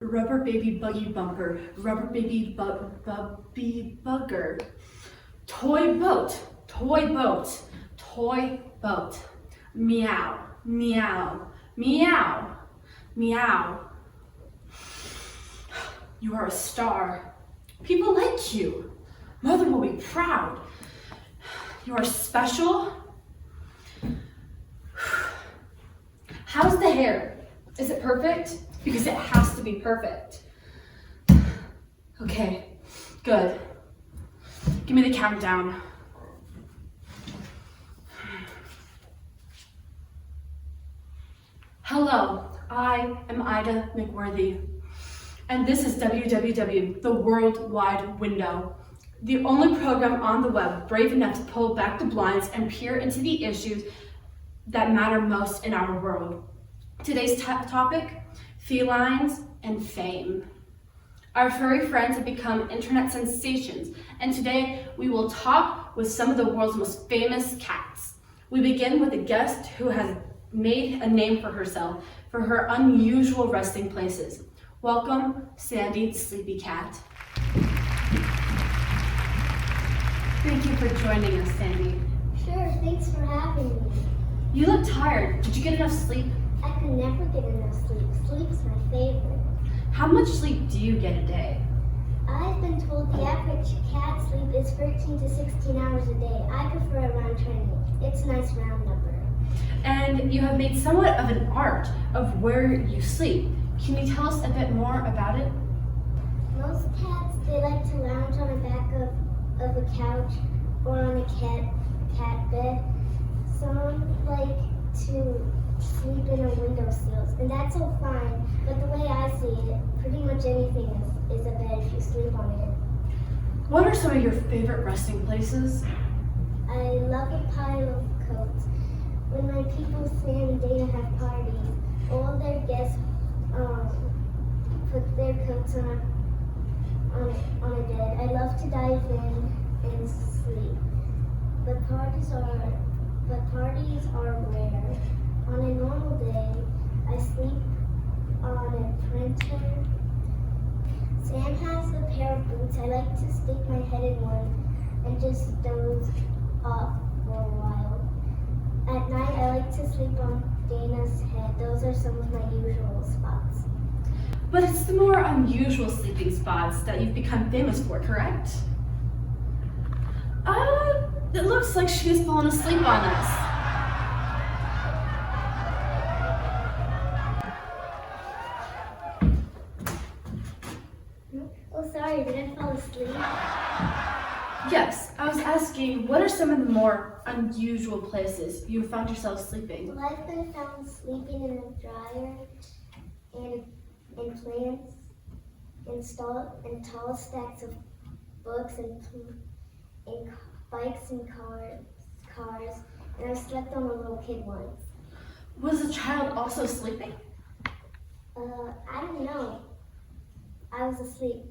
rubber baby buggy bumper, rubber baby bubby bugger, toy boat, toy boat, toy boat, meow, meow, meow, meow. You are a star. People like you. Mother will be proud. You are special. How's the hair? Is it perfect? Because it has to be perfect. Okay, good. Give me the countdown. Hello, I am Ida McWorthy, and this is WWW, the World Wide Window, the only program on the web brave enough to pull back the blinds and peer into the issues that matter most in our world. Today's topic, felines and fame. Our furry friends have become internet sensations, and today we will talk with some of the world's most famous cats. We begin with a guest who has made a name for herself for her unusual resting places. Welcome, Sandy the Sleepy Cat. Thank you for joining us, Sandy. Sure, thanks for having me. You look tired. Did you get enough sleep? I could never get enough sleep. Sleep's my favorite. How much sleep do you get a day? I've been told the average cat sleep is 13 to 16 hours a day. I prefer around 20. It's a nice round number. And you have made somewhat of an art of where you sleep. Can you tell us a bit more about it? Most cats, they like to lounge on the back of a couch or on a cat bed. Some like to sleep in a windowsill, and that's all fine, but the way I see it, pretty much anything is a bed if you sleep on it. What are some of your favorite resting places? I love a pile of coats. When my people, Sam and Dana, have parties, all their guests put their coats on a bed. I love to dive in and sleep, but parties are rare. On a normal day, I sleep on a printer. Sam has a pair of boots. I like to stick my head in one and just doze off for a while. At night, I like to sleep on Dana's head. Those are some of my usual spots. But it's the more unusual sleeping spots that you've become famous for, correct? It looks like she's fallen asleep on us. Oh, sorry, did I fall asleep? Yes, I was asking, what are some of the more unusual places you have found yourself sleeping? Well, I've been found sleeping in a dryer and in plants and tall stacks of books and bikes and cars, and I slept on a little kid once. Was the child also sleeping? I don't know. I was asleep,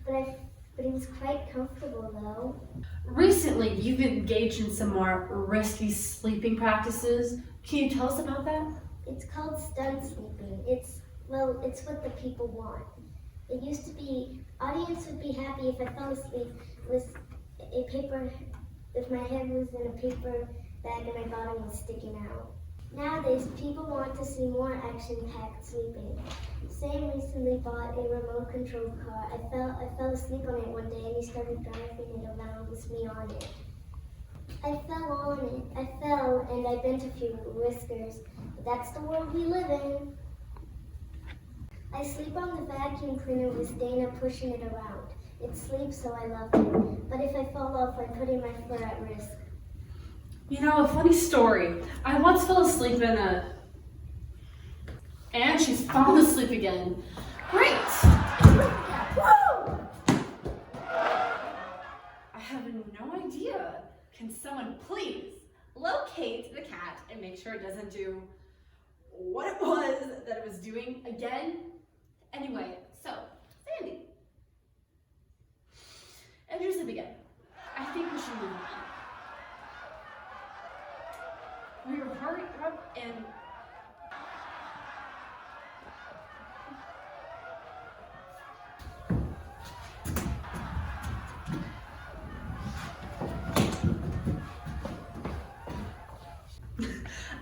but it was quite comfortable though. Recently, you've engaged in some more risky sleeping practices. Can you tell us about that? It's called stunt sleeping. It's what the people want. It used to be, audience would be happy if I fell asleep with a paper, if my head was in a paper bag and my bottom was sticking out. Nowadays, people want to see more action-packed sleeping. Sam recently bought a remote-controlled car. I fell asleep on it one day and he started driving it around with me on it. I fell on it. I fell and I bent a few whiskers. But that's the world we live in. I sleep on the vacuum cleaner with Dana pushing it around. It sleeps, so I love it. But if I fall off, I'm putting my fur at risk. You know, a funny story. I once fell asleep and she's fallen asleep again. Great! Woo! I have no idea. Can someone please locate the cat and make sure it doesn't do what it was that it was doing again? Anyway, so, Sandy. And here's the beginning. I think we should move on. We were hurry up and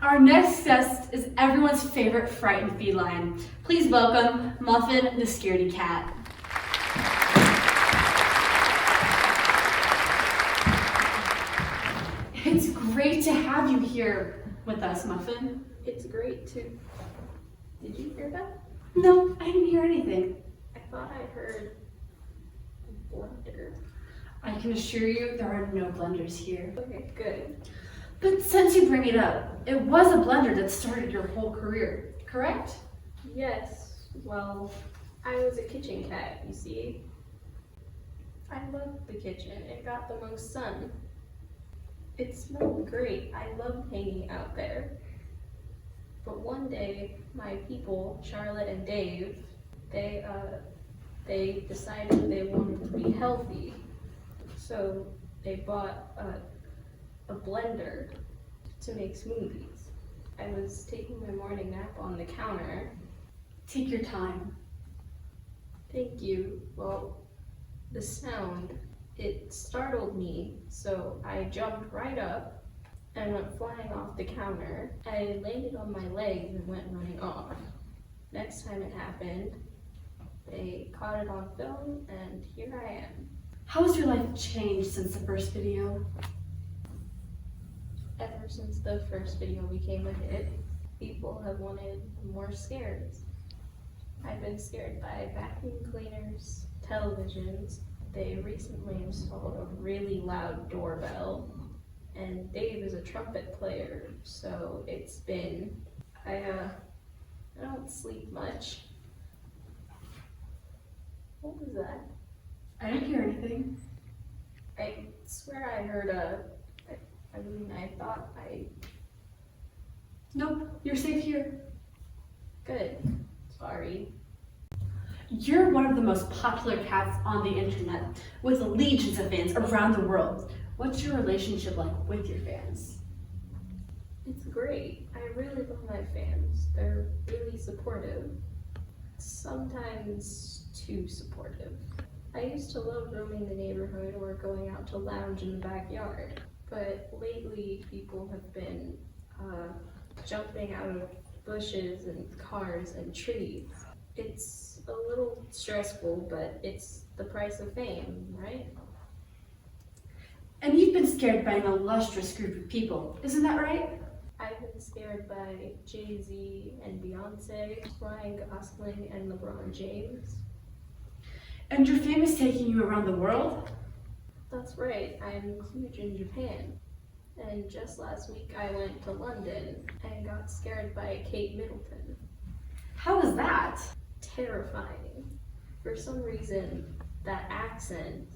Our next guest is everyone's favorite frightened feline. Please welcome Muffin the scaredy cat. It's great to have you here with us, Muffin. It's great to. Did you hear that? No, I didn't hear anything. I thought I heard a blunder. I can assure you there are no blunders here. Okay, good. But since you bring it up, it was a blunder that started your whole career, correct? Yes, well, I was a kitchen cat, you see. I loved the kitchen. It got the most sun. It smelled great. I loved hanging out there. But one day, my people, Charlotte and Dave, they decided they wanted to be healthy. So they bought a blender to make smoothies. I was taking my morning nap on the counter. Take your time. Thank you. Well, the sound, it startled me, so I jumped right up and went flying off the counter. I landed on my legs and went running off. Next time it happened, they caught it on film, and here I am. How has your life changed since the first video? Ever since the first video became a hit, people have wanted more scares. I've been scared by vacuum cleaners, televisions. They recently installed a really loud doorbell, and Dave is a trumpet player, so it's been, I don't sleep much. What was that? I didn't hear anything. I swear I heard I thought Nope, you're safe here. good. Sorry. You're one of the most popular cats on the internet, with legions of fans around the world. What's your relationship like with your fans? It's great. I really love my fans. They're really supportive. Sometimes too supportive. I used to love roaming the neighborhood or going out to lounge in the backyard, but lately people have been jumping out of bushes and cars and trees. It's a little stressful, but it's the price of fame, right? And you've been scared by an illustrious group of people, isn't that right? I've been scared by Jay-Z and Beyonce, Ryan Gosling and LeBron James. And your fame is taking you around the world? That's right, I'm huge in Japan. And just last week I went to London and got scared by Kate Middleton. How was that? Terrifying. For some reason, that accent.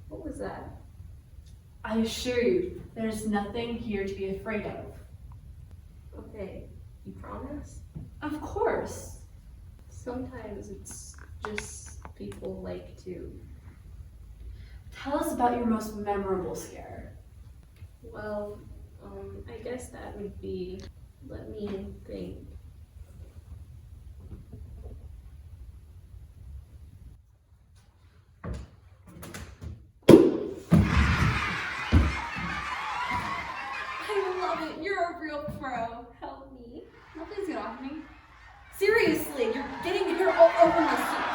What was that? I assure you, there's nothing here to be afraid of. Okay, you promise? Of course. Sometimes it's just people like to. Tell us about your most memorable scare. Well, I guess that would be, let me think. I love it. You're a real pro. Help me. Nothing's gonna happen to me. Seriously, you're getting hair all over my seat.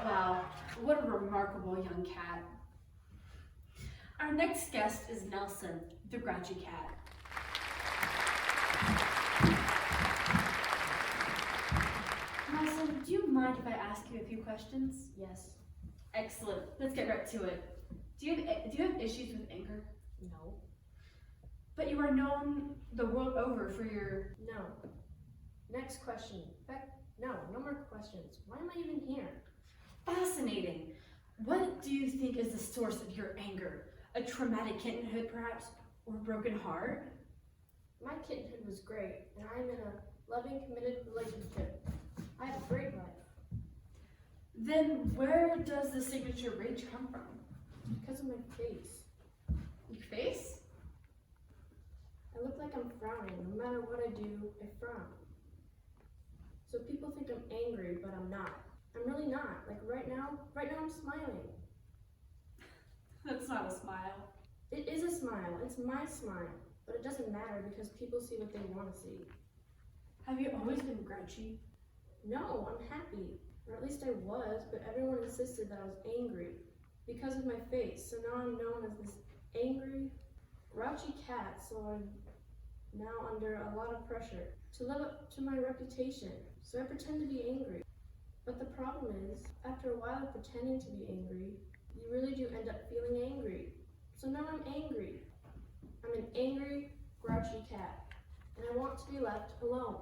Wow, what a remarkable young cat. Our next guest is Nelson, the grouchy cat. Nelson, do you mind if I ask you a few questions? Yes. Excellent. Let's get right to it. Do you have issues with anger? No. But you are known the world over for your... No. Next question. No more questions. Why am I even here? Fascinating. What do you think is the source of your anger? A traumatic kittenhood, perhaps, or a broken heart? My kittenhood was great, and I'm in a loving, committed relationship. I have a great life. Then where does the signature rage come from? Because of my face. Your face? I look like I'm frowning. No matter what I do, I frown. So people think I'm angry, but I'm not. I'm really not. Like right now I'm smiling. That's not a smile. It is a smile. It's my smile. But it doesn't matter because people see what they want to see. Have you always been grouchy? No, I'm happy. Or at least I was, but everyone insisted that I was angry because of my face. So now I'm known as this angry, grouchy cat, so I'm now under a lot of pressure to live up to my reputation. So I pretend to be angry. But the problem is, after a while of pretending to be angry, you really do end up feeling angry. So now I'm angry. I'm an angry, grouchy cat, and I want to be left alone.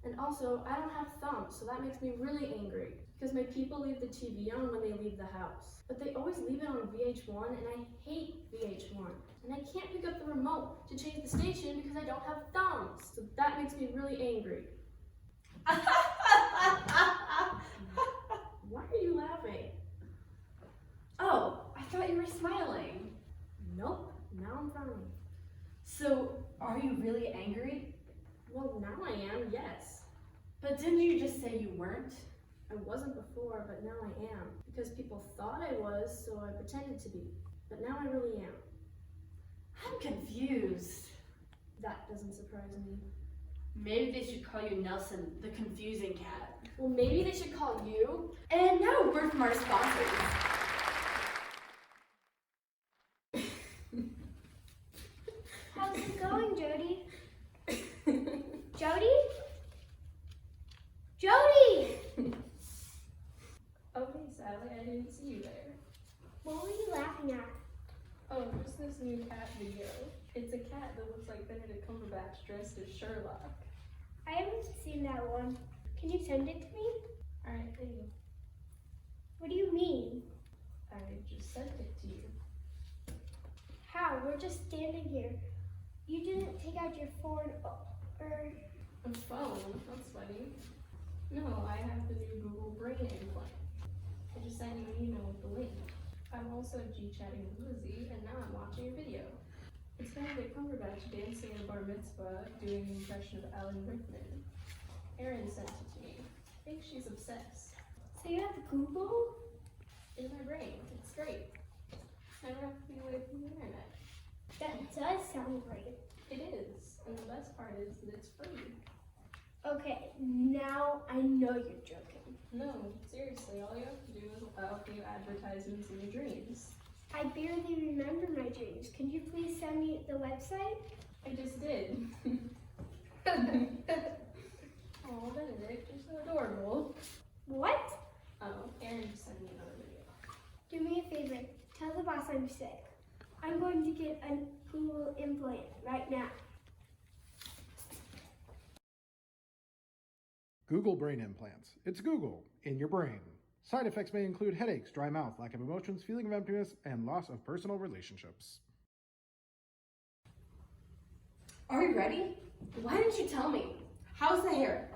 And also, I don't have thumbs, so that makes me really angry because my people leave the TV on when they leave the house. But they always leave it on VH1, and I hate VH1. And I can't pick up the remote to change the station because I don't have thumbs. So that makes me really angry. Why are you laughing? Oh, I thought you were smiling. Nope, now I'm frowning. So, are you really angry? Well, now I am, yes. But didn't you just say you weren't? I wasn't before, but now I am. Because people thought I was, so I pretended to be. But now I really am. I'm confused. That doesn't surprise me. Maybe they should call you Nelson, the confusing cat. Well, maybe they should call you. And now a word from our sponsors. How's it going, Jody? Jody? Jody! Okay, Sally, I didn't see you there. What were you laughing at? Oh, just this new cat video. It's a cat that looks like Benedict Cumberbatch dressed as Sherlock. I haven't seen that one. Can you send it to me? Alright, there you go. What do you mean? I just sent it to you. How? We're just standing here. You didn't take out your phone or... A phone? That's funny. No, I have the new Google Brain implant. I just sent you an email with the link. I'm also G-chatting with Lizzie, and now I'm watching a video. It's Benedict Cumberbatch dancing at a bar mitzvah, doing an impression of Alan Rickman. Erin sent it to me. I think she's obsessed. So you have Google? In my brain. It's great. Never have to be away from the internet. That does sound great. It is, and the best part is that it's free. Okay, now I know you're joking. No, seriously, all you have to do is allow a few advertisements in your dreams. I barely remember my dreams. Can you please send me the website? I just did. Oh, Benedict, you're so adorable. What? Oh, Erin just sent me another video. Do me a favor. Tell the boss I'm sick. I'm going to get a Google implant right now. Google Brain Implants. It's Google in your brain. Side effects may include headaches, dry mouth, lack of emotions, feeling of emptiness, and loss of personal relationships. Are you ready? Why didn't you tell me? How's the hair?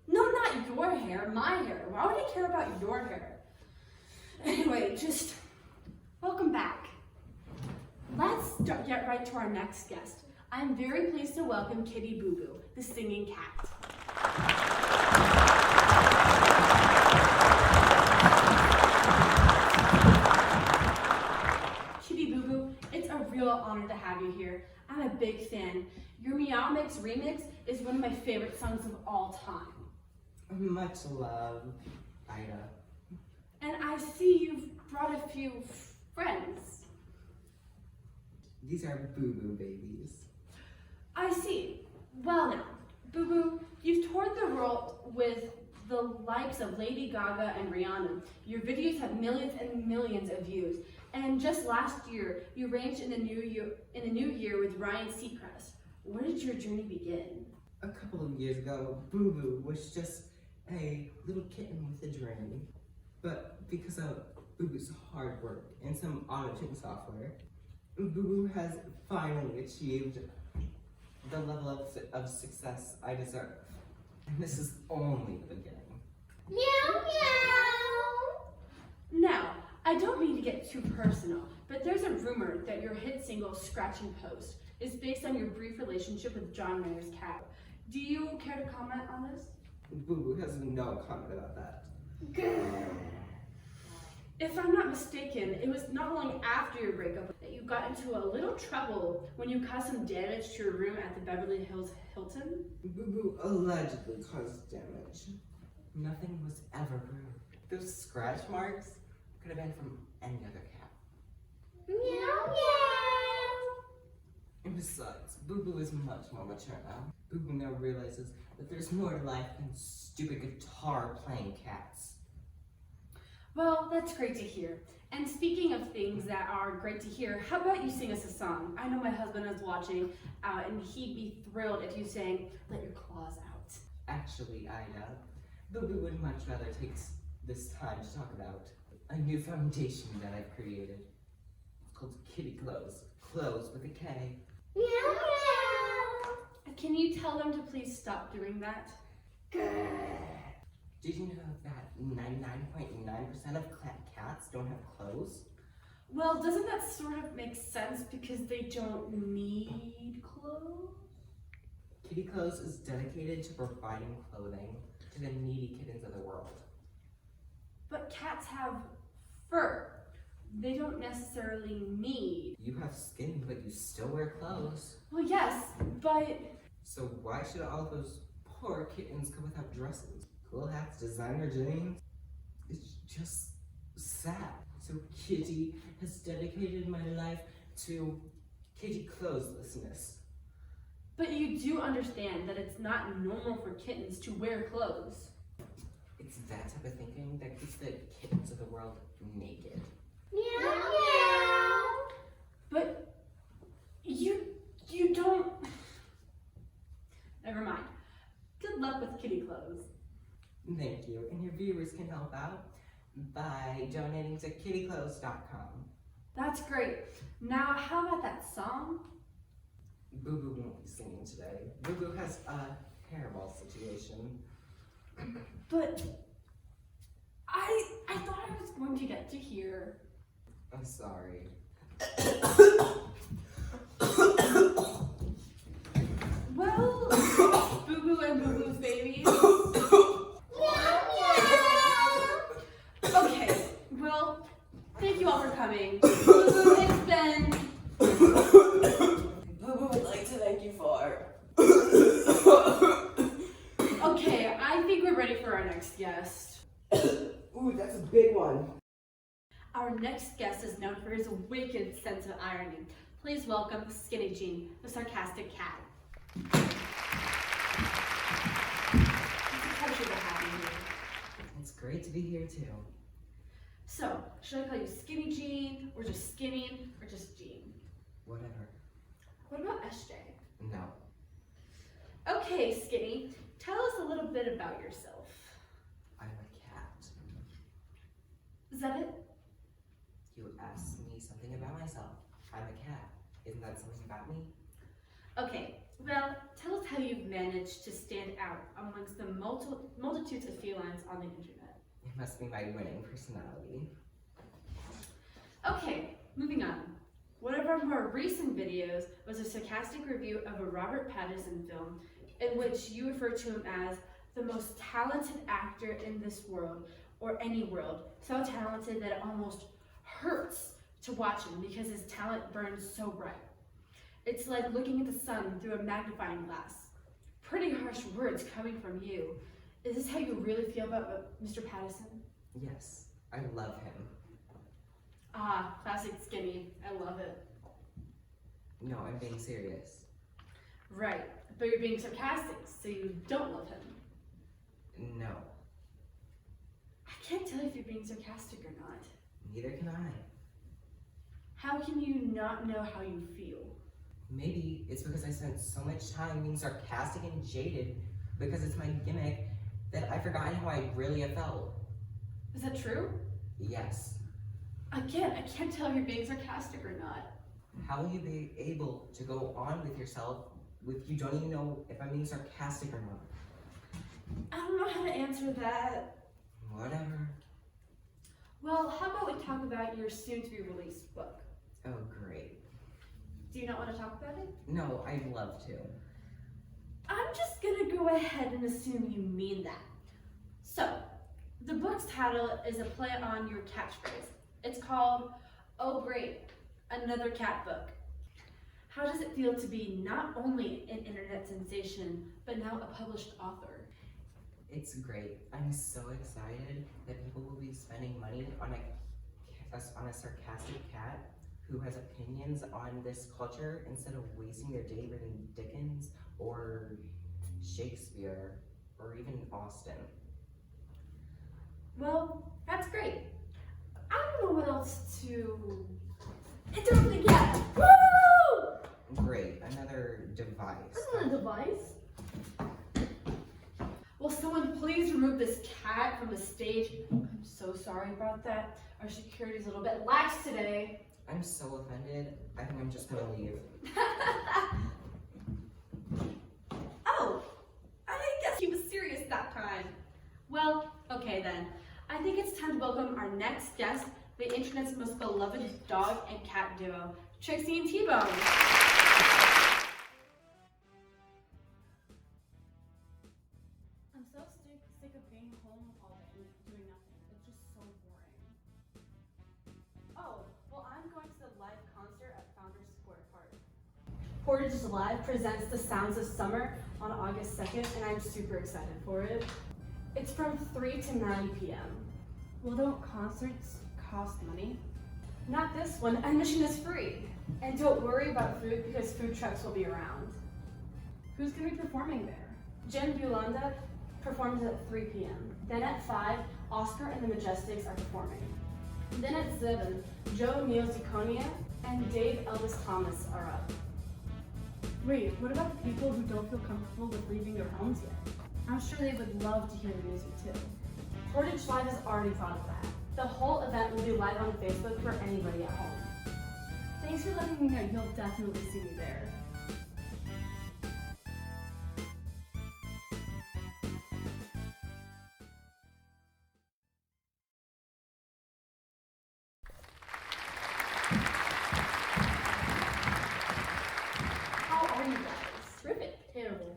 No, not your hair, my hair. Why would I care about your hair? Anyway, just welcome back. Let's get right to our next guest. I'm very pleased to welcome Kitty Boo Boo, the singing cat. Kitty Boo Boo, it's a real honor to have you here. I'm a big fan. Your Meow Mix remix is one of my favorite songs of all time. Much love, Ida. And I see you've brought a few friends. These are boo-boo babies. I see. Well now, Boo Boo, you've toured the world with the likes of Lady Gaga and Rihanna. Your videos have millions and millions of views. And just last year, you ranged in a new year with Ryan Seacrest. Where did your journey begin? A couple of years ago, Boo-boo was just a little kitten with a dream. But because of Boo-boo's hard work and some auto-tune software, Boo-boo has finally achieved the level of success I deserve. And this is only the beginning. Meow meow! Now, I don't mean to get too personal, but there's a rumor that your hit single, Scratching Post, is based on your brief relationship with John Mayer's cat. Do you care to comment on this? Boo-boo has no comment about that. If I'm not mistaken, it was not long after your breakup that you got into a little trouble when you caused some damage to your room at the Beverly Hills Hilton. Boo Boo allegedly caused damage. Nothing was ever proved. Those scratch marks could have been from any other cat. Meow meow. And besides, Boo Boo is much more mature now. Boo Boo now realizes that there's more to life than stupid guitar playing cats. Well, that's great to hear. And speaking of things that are great to hear, how about you sing us a song? I know my husband is watching, and he'd be thrilled if you sang Let Your Claws Out. Actually, Ida, Boo Boo would much rather take this time to talk about a new foundation that I've created. It's called Kitty Clothes. Clothes with a K. Meow meow. Can you tell them to please stop doing that? Did you know that 99.9% of cats don't have clothes? Well, doesn't that sort of make sense because they don't need clothes? Kitty Clothes is dedicated to providing clothing to the needy kittens of the world. But cats have fur. They don't necessarily need. You have skin, but you still wear clothes. Well, yes, but So why should all those poor kittens go without dresses? Cool hats, designer jeans? It's just sad. So Kitty has dedicated my life to kitty clotheslessness. But you do understand that it's not normal for kittens to wear clothes. It's that type of thinking that keeps the kittens of the world naked. Meow meow. But you don't. Never mind. Good luck with kitty clothes. Thank you. And your viewers can help out by donating to kittyclothes.com. That's great. Now, how about that song? Boo Boo won't be singing today. Boo Boo has a hairball situation. But I thought I was going to get to hear. I'm sorry. Well, Boo Boo and Boo Boo's babies. Meow meow. Okay, well, thank you all for coming. It's been. Boo Boo would like to thank you for. Okay, I think we're ready for our next guest. Ooh, that's a big one. Our next guest is known for his wicked sense of irony. Please welcome Skinny Jean, the sarcastic cat. It's a pleasure to have you here. It's great to be here too. So, should I call you Skinny Jean, or just Skinny, or just Jean? Whatever. What about SJ? No. Okay, Skinny, tell us a little bit about yourself. I'm a cat. Is that it? You asked me something about myself. I'm a cat. Isn't that something about me? Okay, well, tell us how you've managed to stand out amongst the multitudes of felines on the internet. It must be my winning personality. Okay, moving on. One of our more recent videos was a sarcastic review of a Robert Pattinson film in which you refer to him as the most talented actor in this world, or any world. So talented that it almost hurts to watch him because his talent burns so bright. It's like looking at the sun through a magnifying glass. Pretty harsh words coming from you. Is this how you really feel about Mr. Pattinson? Yes, I love him. Ah, classic Skinny. I love it. No, I'm being serious. Right, but you're being sarcastic, so you don't love him. No, I can't tell if you're being sarcastic or not. neither can I. How can you not know how you feel? Maybe it's because I spent so much time being sarcastic and jaded because it's my gimmick that I've forgotten how I really have felt. Is that true? Yes. Again, I can't tell if you're being sarcastic or not. How will you be able to go on with yourself if you don't even know if I'm being sarcastic or not? I don't know how to answer that. Whatever. Well, how about we talk about your soon-to-be-released book? Oh, great. Do you not want to talk about it? No, I'd love to. I'm just gonna go ahead and assume you mean that. So, the book's paddle is a play on your catchphrase. It's called, "Oh great, another cat book." How does it feel to be not only an internet sensation, but now a published author? It's great. I'm so excited that people will be spending money on a sarcastic cat who has opinions on this culture instead of wasting their day reading Dickens or Shakespeare or even Austen. Well, that's great. I don't know what else to... Interrupt the cat! Woo! Great, another device. That's not a device. Will someone please remove this cat from the stage? I'm so sorry about that. Our security's a little bit lax today. I'm so offended. I think I'm just gonna leave. Oh, I guess he was serious that time. Well, okay then. I think it's time to welcome our next guest, the internet's most beloved dog and cat duo, Trixie and T-Bone. I'm so sick of being home all day and doing nothing. It's just so boring. Oh, well, I'm going to the live concert at Founders Square Park. Portage Live presents The Sounds of Summer on August 2nd, and I'm super excited for it. It's from 3 to 9 p.m. Well, don't concerts cost money? Not this one. Admission is free. And don't worry about food because food trucks will be around. Who's going to be performing there? Jen Bulanda performs at 3 p.m. Then at 5, Oscar and the Majestics are performing. Then at 7, Joe Neoziconia and Dave Elvis Thomas are up. Wait, what about the people who don't feel comfortable with leaving their homes yet? I'm sure they would love to hear the music too. Portage Live has already thought of that. The whole event will be live on Facebook for anybody at home. Thanks for letting me know. You'll definitely see me there. How are you guys? Terrific. Terrible.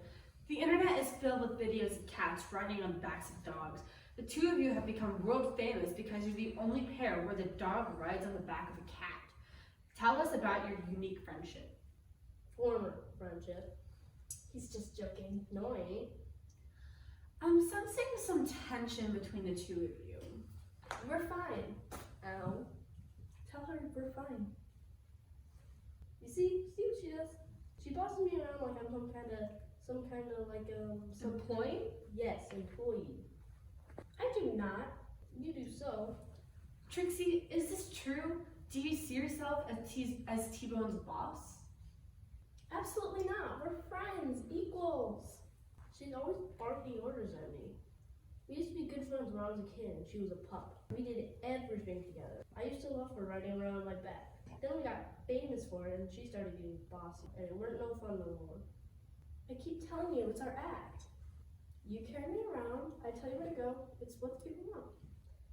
The internet is filled with videos of cats riding on the backs of dogs. The two of you have become world famous because you're the only pair where the dog rides on the back of a cat. Tell us about your unique friendship. Former friendship. He's just joking. No, I ain't. I'm sensing some tension between the two of you. We're fine. Ow. Tell her we're fine. You see what she does? She bosses me around like I'm some kind of Employee? Yes, employee. I do not. You do so. Trixie, is this true? Do you see yourself as T-Bone's boss? Absolutely not. We're friends, equals. She's always barking orders at me. We used to be good friends when I was a kid and she was a pup. We did everything together. I used to love her riding around on my back. Then we got famous for it and she started getting bossy and it weren't no fun no more. I keep telling you, it's our act. You carry me around, I tell you where to go, it's what the people want.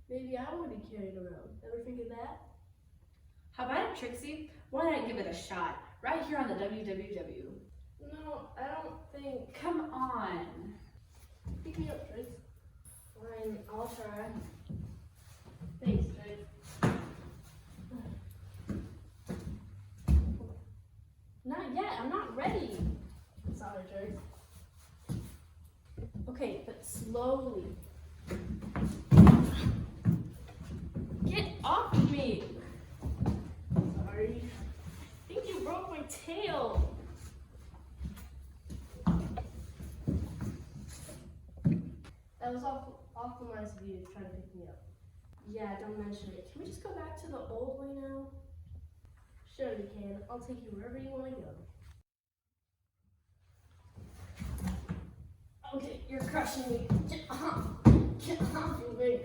Maybe I want to be carried around. Ever think of that? How about it, Trixie? Why not give it a shot? Right here on the WWW. No, I don't think. Come on. Pick me up, Trix. Fine, I'll try. Thanks, Trix. Not yet, I'm not ready. Sorry, Trix. Okay, but slowly. Get off of me! Sorry. I think you broke my tail. That was awful nice of you to try to pick me up. Yeah, don't mention it. Can we just go back to the old way now? Sure you can. I'll take you wherever you want to go. Okay, you're crushing me. Get off of me.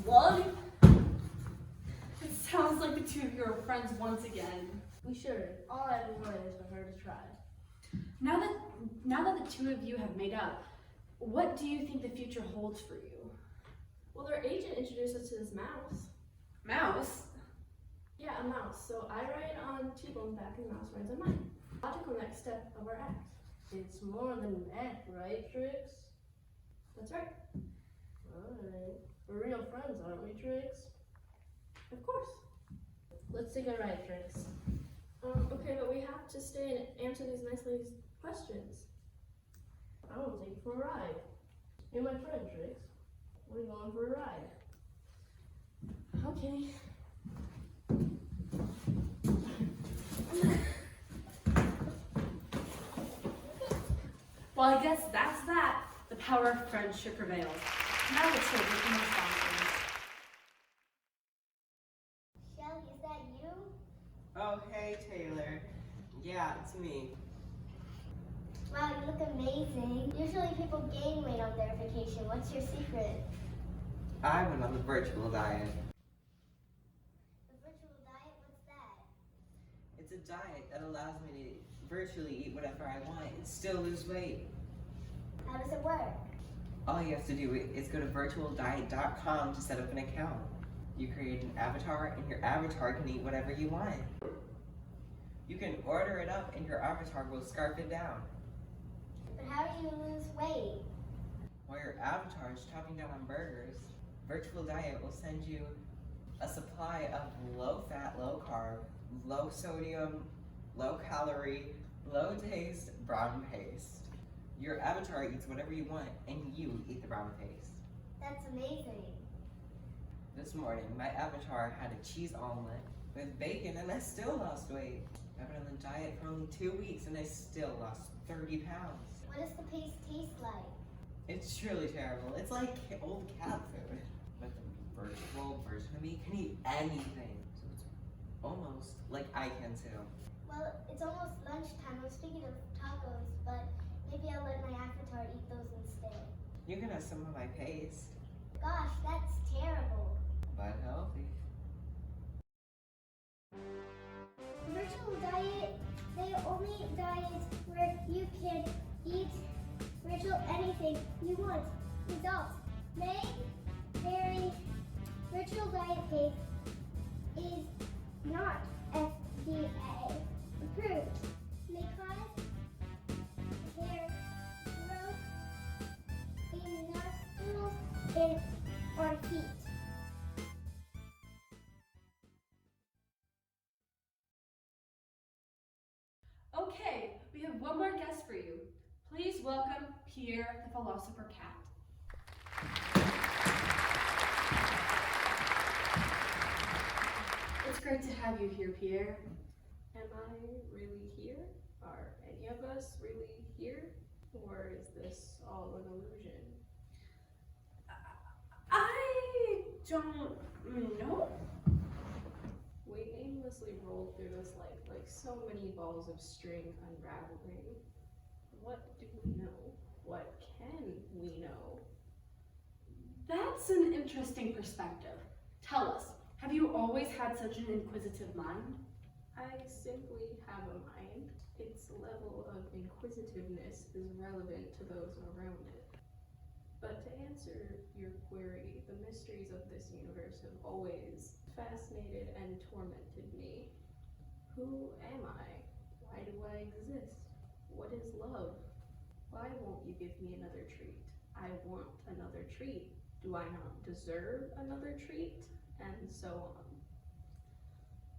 What? It sounds like the two of you are friends once again. We should. All I ever wanted is for her to try. Now that the two of you have made up, what do you think the future holds for you? Well, their agent introduced us to this mouse. Mouse? Yeah, a mouse. So I ride on T-Bone's back and the mouse rides on mine. Logical next step of our act. It's more than an act, right, Trix? That's right. Alright. We're real friends friends, aren't we, Trix? Of course. Let's take a ride, Trix. Okay, but we have to stay and answer these nice ladies' questions. I want to take you for a ride. You're my friend, Trix. We're going for a ride. Okay. Well, I guess that's that. The power of friendship prevails. Now let's hear from our sponsors. Shelly, is that you? Oh, hey, Taylor. Yeah, it's me. Wow, you look amazing. Usually people gain weight on their vacation. What's your secret? I went on the virtual diet. The virtual diet? What's that? It's a diet that allows me to virtually eat whatever I want and still lose weight. How does it work? All you have to do is go to virtualdiet.com to set up an account. You create an avatar, and your avatar can eat whatever you want. You can order it up, and your avatar will scarf it down. But how do you lose weight? While your avatar is chopping down on burgers, Virtual Diet will send you a supply of low-fat, low-carb, low-sodium, low-calorie, low-taste brown paste. Your avatar eats whatever you want, and you eat the brown paste. That's amazing. This morning, my avatar had a cheese omelet with bacon, and I still lost weight. I've been on the diet for only 2 weeks, and I still lost 30 pounds. What does the paste taste like? It's truly terrible. It's like old cat food. But the virtual version of me can eat anything. So it's almost like I can too. Well, it's almost lunchtime. I was thinking of tacos, but maybe I'll let my avatar eat those instead. You can have some of my paste, Gosh, that's terrible. but healthy. Virtual diet, they only diets where you can eat virtual anything you want. Results: May Berry Virtual Diet Cake is not FDA approved. May cause hair growth in nostrils and on feet. Okay, we have one more guest for you. Please welcome Pierre the Philosopher Cat. It's great to have you here, Pierre. Am I really here? Are any of us really here? Or is this all an illusion? I don't know. We aimlessly roll through this life like so many balls of string unraveling. What do we know? What can we know? That's an interesting perspective. Tell us, have you always had such an inquisitive mind? I simply have a mind. Its level of inquisitiveness is relevant to those around it. But to answer your query, the mysteries of this universe have always fascinated and tormented me. Who am I? Why do I exist? What is love? Why won't you give me another treat? I want another treat. Do I not deserve another treat? And so on.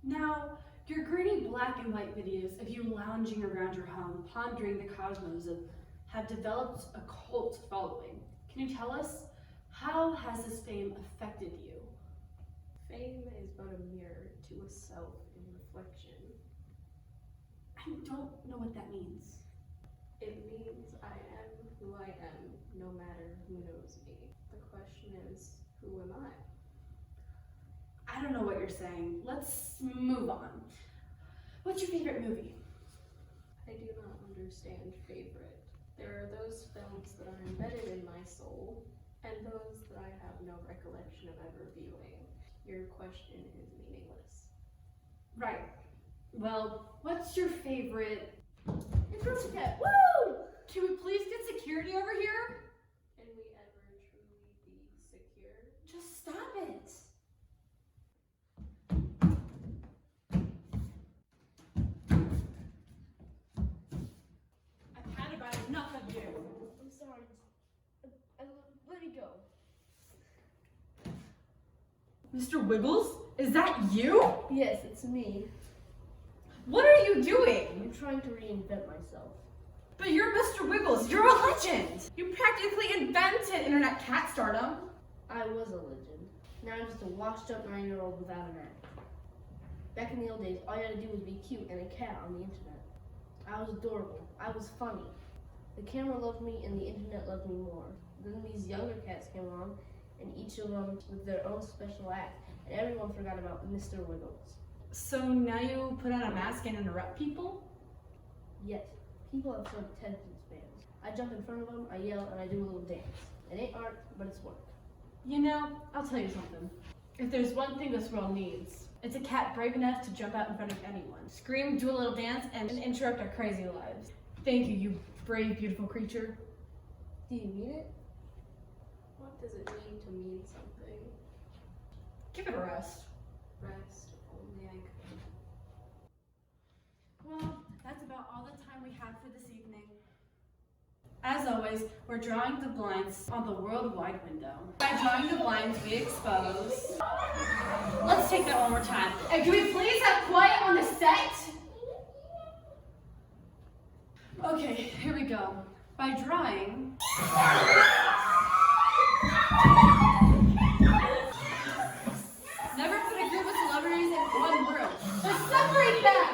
Now, your grainy black and white videos of you lounging around your home, pondering the cosmos, have developed a cult following. Can you tell us, how has this fame affected you? Fame is but a mirror to a self in reflection. I don't know what that means. It means I am who I am, no matter who knows me. The question is, who am I? I don't know what you're saying. Let's move on. What's your favorite movie? I do not understand favorite. There are those films that are embedded in my soul, and those that I have no recollection of ever viewing. Your question is meaningless. Right. Well, what's your favorite? Intrusive cat. Woo! Can we please get security over here? Can we ever truly be secure? Just stop it. I've had about enough of you. I'm sorry. Let it go. Mr. Wiggles? Is that you? Yes, it's me. What are you doing? I'm trying to reinvent myself. But you're Mr. Wiggles. You're a legend. You practically invented internet cat stardom. I was a legend. Now I'm just a washed up 9-year-old without an act. Back in the old days, all you had to do was be cute and a cat on the internet. I was adorable. I was funny. The camera loved me and the internet loved me more. Then these younger cats came along, and each of them with their own special act, and everyone forgot about Mr. Wiggles. So now you put on a mask and interrupt people? Yes, people have short attention spans. I jump in front of them, I yell, and I do a little dance. It ain't art, but it's work. You know, I'll tell you something. If there's one thing this world needs, it's a cat brave enough to jump out in front of anyone, scream, do a little dance, and interrupt our crazy lives. Thank you, you brave, beautiful creature. Do you mean it? What does it mean to mean something? Give it a rest. Rest, only I could. Well, that's about all the time we have for this evening. As always, we're drawing the blinds on the World Wide Window. By drawing the blinds, we expose... Let's take that one more time. And can we please have quiet on the set? Okay, here we go. By drawing... Never put a group of celebrities in one room. Let's separate them!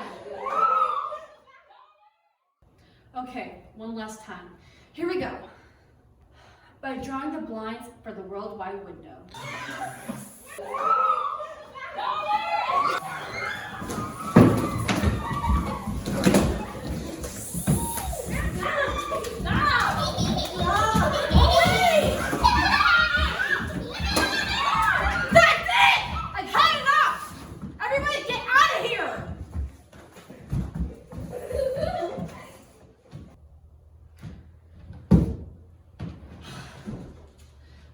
Okay, one last time. Here we go. By drawing the blinds for the World Wide Window.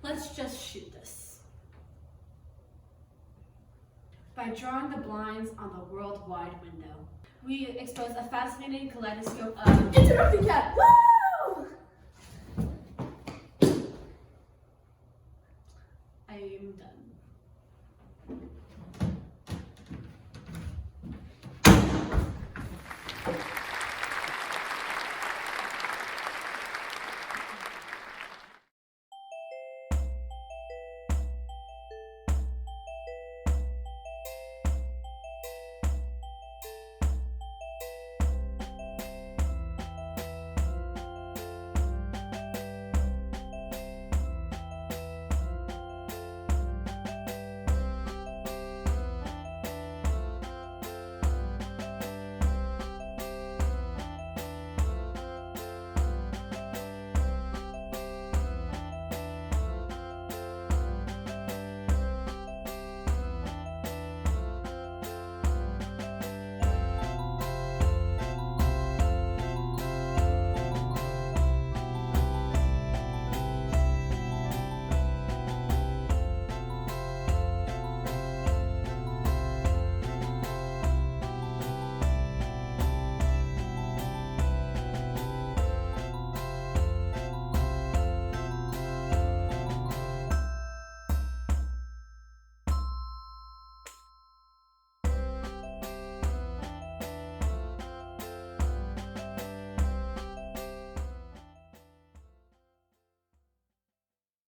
Let's just shoot this. By drawing the blinds on the World Wide Window, we expose a fascinating kaleidoscope of interrupting cat. Woo! I am done.